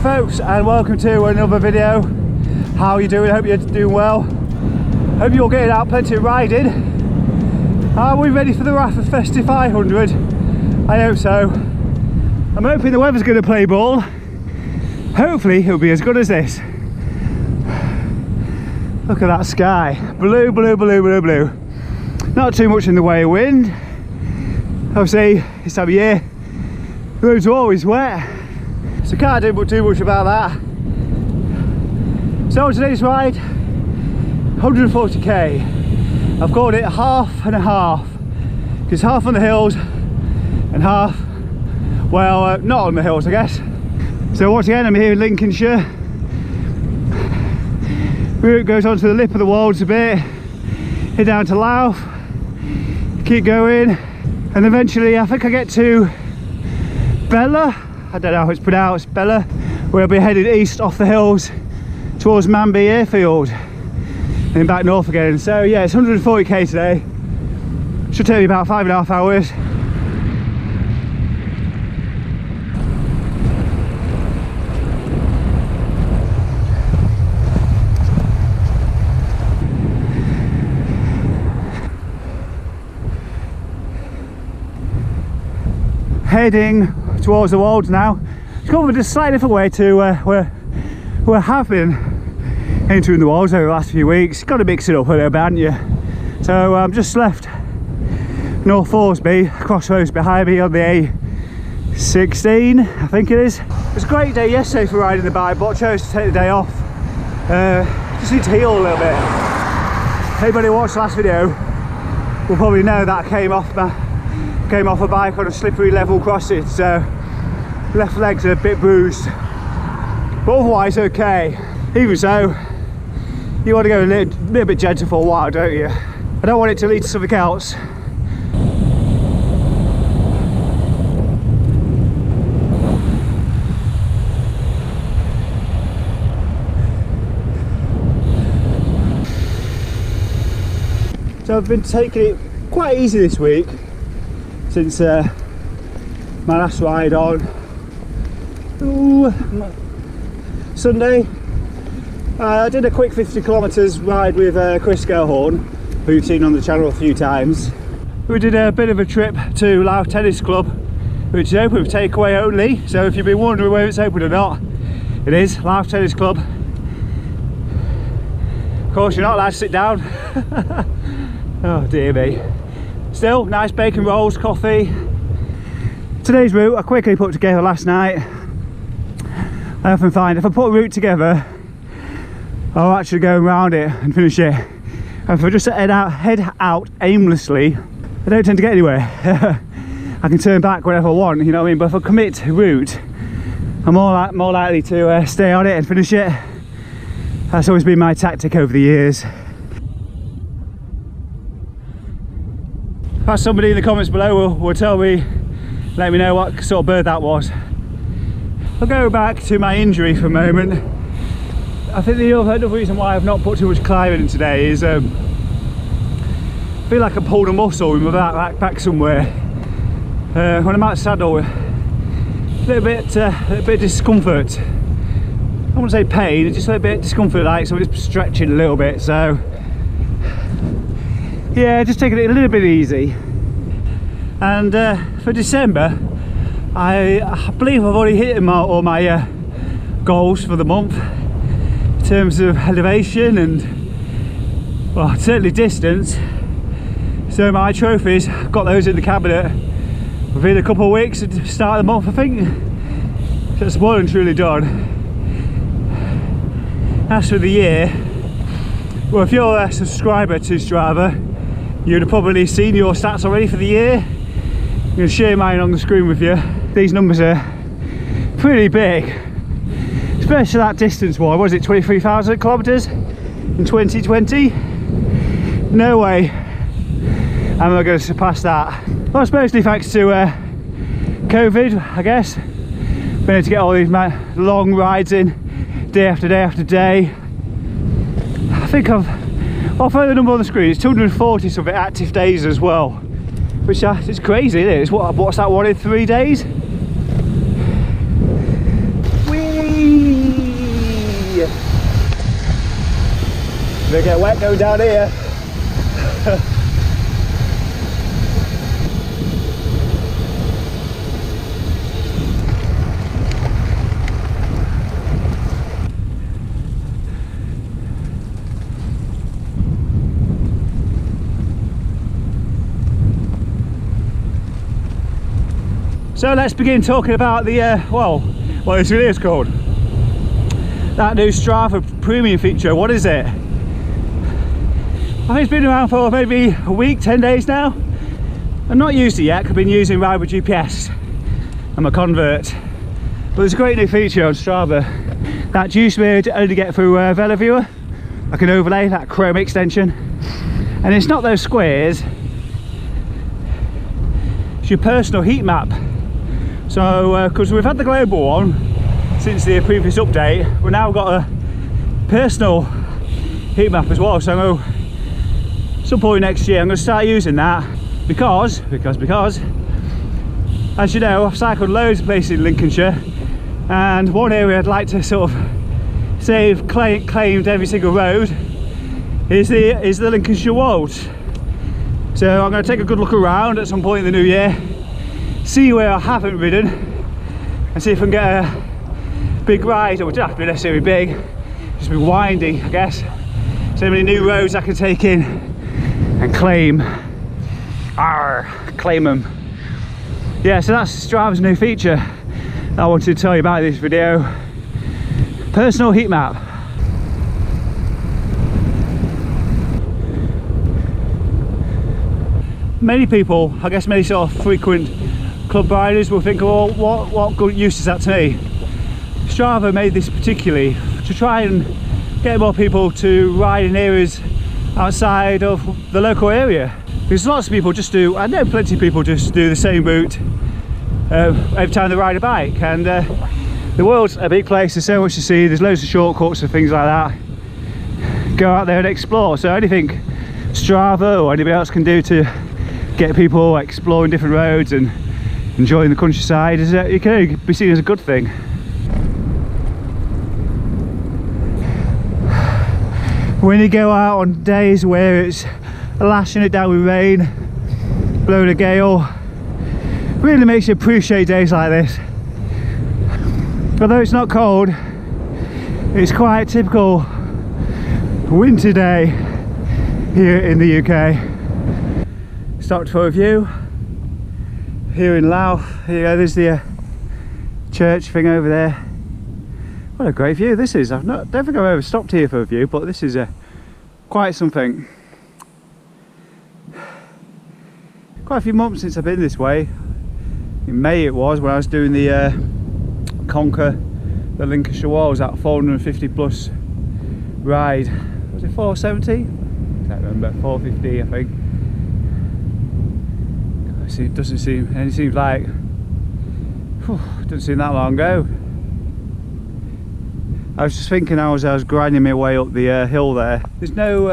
folks, and welcome to another video. How are you doing? Hope you're doing well. Hope you're getting out plenty of riding. Are we ready for the Rafa Festive 500? I hope so. I'm hoping the weather's going to play ball. Hopefully it'll be as good as this. Look at that sky. Blue, blue, blue, blue, blue. Not too much in the way of wind. Obviously this time of year the roads are always wet, so can't do much about that. So today's ride, 140k. I've called it half and a half, because half on the hills and half, well, not on the hills, I guess. So once again, I'm here in Lincolnshire. Route goes onto the lip of the Wolds a bit, head down to Louth, keep going, and eventually I think I get to Bella, I don't know how it's pronounced, Bella, where I'll be headed east off the hills towards Manby Airfield and then back north again. So yeah, it's 140k today. Should take me about 5.5 hours. Heading towards the Wolds now. It's gone a slightly different way to where I have been entering the Wolds over the last few weeks. Got to mix it up a little bit, haven't you? So I've just left North Thoresby, crossroads behind me on the A16, I think it is. It was a great day yesterday for riding the bike, but I chose to take the day off. Just need to heal a little bit. Anybody who watched the last video will probably know that I came off a bike on a slippery level crossing, so left legs are a bit bruised, but otherwise okay. Even so, you want to go a little bit gentle for a while, don't you? I don't want it to lead to something else. So I've been taking it quite easy this week since my last ride on Sunday. I did a quick 50 kilometres ride with Chris Gellhorn, who you've seen on the channel a few times. We did a bit of a trip to Louth Tennis Club, which is open for takeaway only, so if you've been wondering whether it's open or not, it is Louth Tennis Club. Of course you're not allowed to sit down. Oh dear me. Still, nice bacon rolls, coffee. Today's route I quickly put together last night. I often find if I put a route together, I'll actually go around it and finish it. And if I just head out aimlessly, I don't tend to get anywhere. I can turn back whenever I want, you know what I mean? But if I commit to route, I'm more likely to stay on it and finish it. That's always been my tactic over the years. Perhaps somebody in the comments below will tell me, let me know what sort of bird that was. I'll go back to my injury for a moment. I think the other reason why I've not put too much climbing in today is I feel like I pulled a muscle in my back somewhere. When I'm out saddle, a little bit discomfort. I wouldn't say pain, it's just a little bit discomfort, like so it's stretching a little bit. So yeah, just taking it a little bit easy. And for December, I believe I've already hit all my goals for the month in terms of elevation and, well, certainly distance. So my trophies, I've got those in the cabinet within a couple of weeks at the start of the month, I think. So it's more than truly done. As for the year, well, if you're a subscriber to Strava, you'd have probably seen your stats already for the year. I'm going to share mine on the screen with you. These numbers are pretty big, especially that distance one. Was it 23,000 kilometres in 2020? No way am I going to surpass that. Well, it's mostly thanks to COVID, I guess. Been able to get all these long rides in, day after day after day. I think I'll throw the number on the screen. It's 240 something active days as well, which is crazy, isn't it? What's that, 1 in 3 days? Whee! They get wet going down here. So let's begin talking about the, well, what this video is called. That new Strava premium feature, what is it? I think it's been around for maybe a week, 10 days now. I've not used it yet, I've been using Ride with GPS. I'm a convert. But there's a great new feature on Strava that you used to be able to only get through VeloViewer, like an overlay, that Chrome extension. And it's not those squares, it's your personal heat map. So, because we've had the global one since the previous update, we've now got a personal heat map as well. So, at some point next year, I'm going to start using that because, as you know, I've cycled loads of places in Lincolnshire, and one area I'd like to sort of say I've claimed every single road is the Lincolnshire Wilds. So, I'm going to take a good look around at some point in the new year, see where I haven't ridden, and see if I can get a big ride. Or it doesn't have to be necessarily big, just be windy, I guess. So many new roads I can take in and claim. Claim them. Yeah, so that's Strava's new feature that I wanted to tell you about in this video. Personal heat map. Many people, I guess many sort of frequent club riders will think, well, what good use is that to me? Strava made this particularly to try and get more people to ride in areas outside of the local area, because lots of people just do, I know plenty of people just do the same route every time they ride a bike. And the world's a big place, there's so much to see, there's loads of shortcuts and things like that. Go out there and explore. So anything Strava or anybody else can do to get people exploring different roads and enjoying the countryside, it can only be seen as a good thing. When you go out on days where it's lashing it down with rain, blowing a gale, really makes you appreciate days like this. Although it's not cold, it's quite a typical winter day here in the UK. Stopped for a view here in Louth. There's the church thing over there. What a great view this is. Don't think I've ever stopped here for a view, but this is quite something. Quite a few months since I've been this way. In May it was, when I was doing the Conquer the Lincolnshire Wilds, that 450 plus ride. Was it 470? Can't remember, 450 I think. It doesn't seem, and it seems like, it doesn't seem that long ago. I was just thinking as I was grinding my way up the hill there, there's no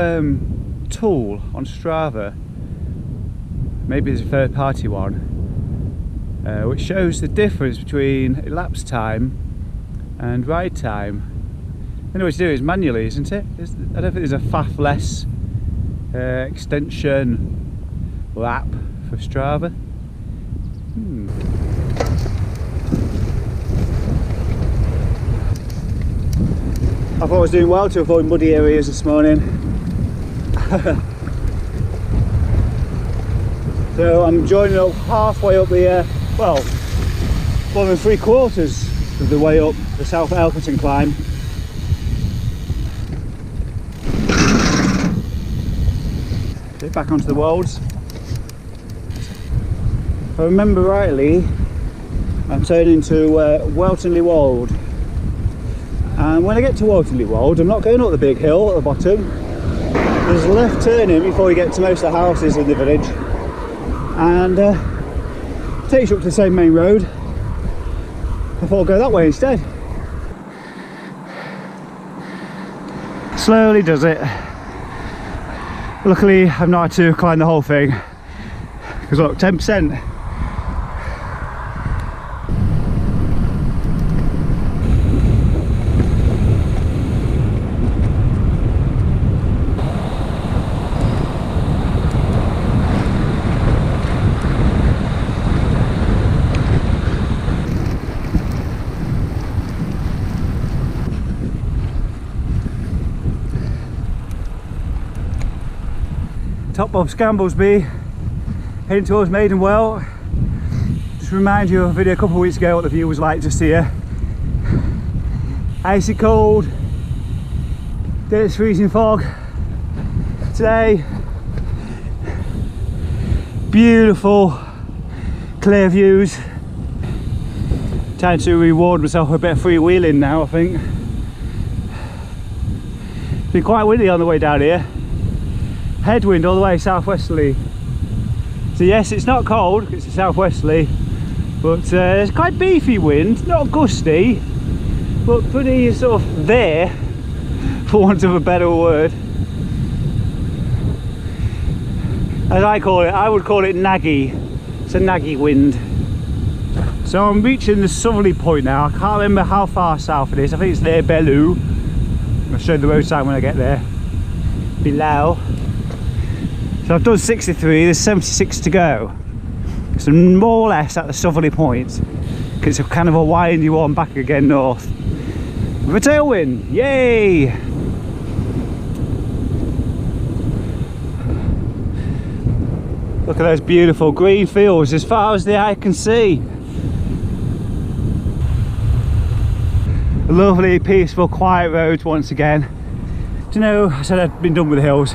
tool on Strava, maybe it's a third party one, which shows the difference between elapsed time and ride time. The only way to do it is manually, isn't it? I don't think there's a faff-less extension lap for Strava. I thought I was doing well to avoid muddy areas this morning. So I'm joining up halfway up the, well, more than 3/4 of the way up the South Elkerton climb. Back onto the Wolds. If I remember rightly, I'm turning to Weltonley Wold, and when I get to Weltonley Wold, I'm not going up the big hill at the bottom. There's a left turning before you get to most of the houses in the village, and it takes you up to the same main road. I thought I'd go that way instead. Slowly does it. Luckily I've not had to climb the whole thing, because look, 10%. top of Scamblesby, heading towards Maidenwell. Just remind you of a video a couple of weeks ago what the view was like just here. Icy cold, it's freezing fog. Today, beautiful clear views. Time to reward myself with a bit of freewheeling now, I think. It's been quite windy on the way down here. Headwind all the way southwesterly. So yes, it's not cold, it's a southwesterly, but it's quite beefy wind, not gusty, but pretty sort of there, for want of a better word. As I call it, I would call it naggy. It's a naggy wind. So I'm reaching the southerly point now. I can't remember how far south it is. I think it's near Bellew. I'll show you the road sign when I get there. Below. So I've done 63, there's 76 to go. So more or less at the southerly point. It's a kind of a windy one back again north. With a tailwind, yay! Look at those beautiful green fields as far as the eye can see. Lovely, peaceful, quiet roads once again. Do you know, I said I'd been done with the hills.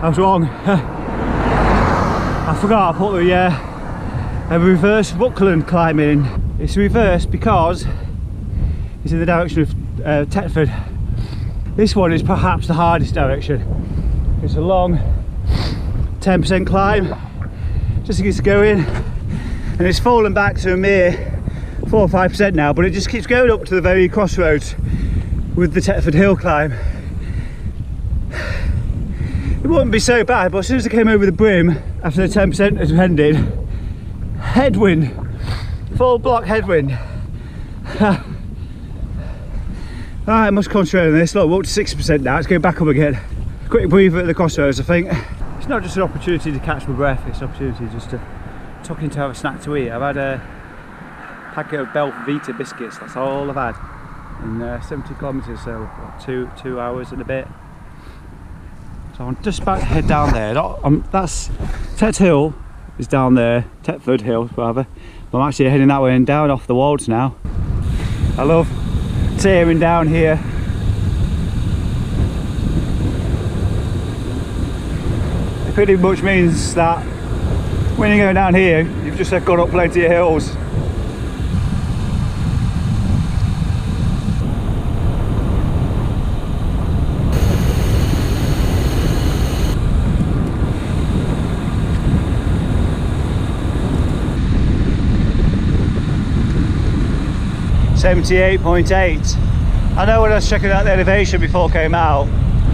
I was wrong. I forgot I put the reverse Buckland climbing in. It's reversed because it's in the direction of Tetford. This one is perhaps the hardest direction. It's a long 10% climb, just to get going, and it's fallen back to a mere 4 or 5% now, but it just keeps going up to the very crossroads with the Tetford hill climb. It wouldn't be so bad, but as soon as I came over the brim after the 10% has ended, headwind, full block headwind. Right, I must concentrate on this. Look, we're up to 6% now, it's going back up again. Quick breather at the crossroads, I think. It's not just an opportunity to catch my breath, it's an opportunity just to tuck in to have a snack to eat. I've had a packet of Belvita biscuits, that's all I've had in 70 kilometres, so what, two hours and a bit. So I'm just about to head down there. That's Tet Hill is down there, Tetford Hill rather. I'm actually heading that way and down off the Wolds now. I love tearing down here. It pretty much means that when you're going down here, you've just gone up plenty of hills. .8. I know when I was checking out the elevation before I came out,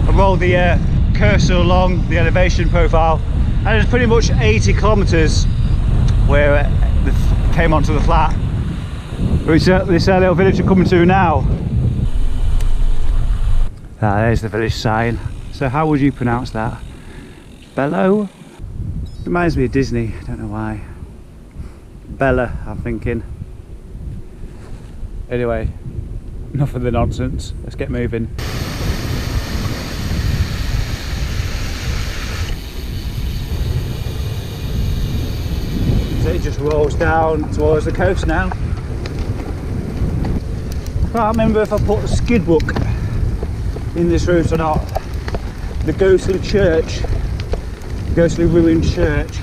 I rolled the cursor along the elevation profile, and it's pretty much 80 kilometres where it came onto the flat, which this little village we're coming to now. There's the village sign. So how would you pronounce that? Bello? Reminds me of Disney, I don't know why. Bella, I'm thinking. Anyway, enough of the nonsense, let's get moving. So it just rolls down towards the coast now. I can't remember if I put a skid book in this route or not. The ghostly church, ghostly ruined church.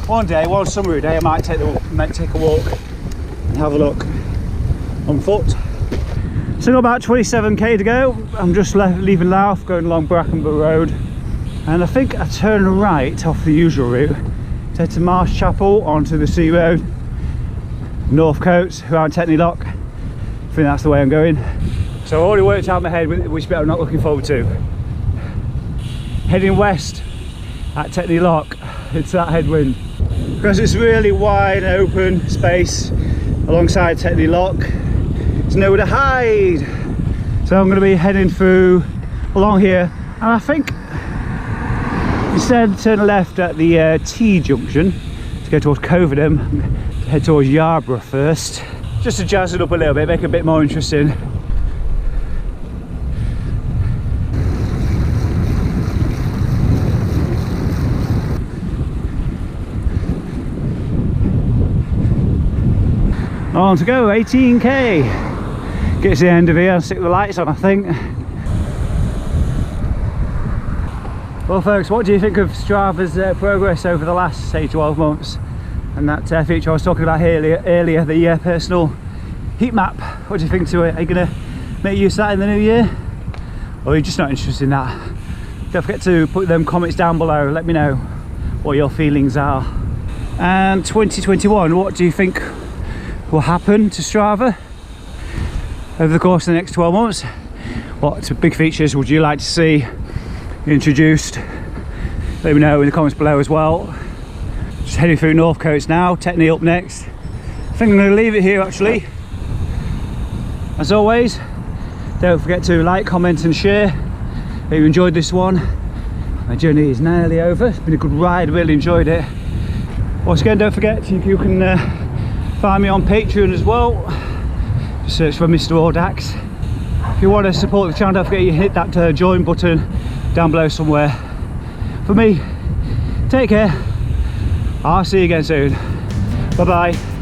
One day, one summery day, I might take a walk and have a look on foot. So about 27k to go. I'm just leaving Louth, going along Brackenbury Road, and I think I turn right off the usual route to head to Marsh Chapel onto the Sea Road, North Coats, around Tetney Lock. I think that's the way I'm going. So I've already worked out in my head which bit I'm not looking forward to. Heading west at Tetney Lock, it's that headwind. Because it's really wide open space alongside Tetney Lock, there's nowhere to hide. So I'm going to be heading through along here, and I think instead turn left at the T-junction to go towards Covenham, head towards Yarborough first, just to jazz it up a little bit, make it a bit more interesting. On to go, 18k. Get to the end of here and stick the lights on, I think. Well folks, what do you think of Strava's progress over the last, say, 12 months? And that feature I was talking about earlier, the personal heat map. What do you think to it? Are you going to make use of that in the new year? Or are you just not interested in that? Don't forget to put them comments down below. Let me know what your feelings are. And 2021, what do you think will happen to Strava over the course of the next 12 months? What big features would you like to see introduced? Let me know in the comments below as well. Just heading through North Coast now, Techney up next. I think I'm going to leave it here actually. As always, don't forget to like, comment and share if you enjoyed this one. My journey is nearly over. It's been a good ride, really enjoyed it. Once again, don't forget you can find me on Patreon as well. Just search for Mr. Audax. If you want to support the channel, don't forget you hit that join button down below somewhere. For me, take care. I'll see you again soon. Bye bye.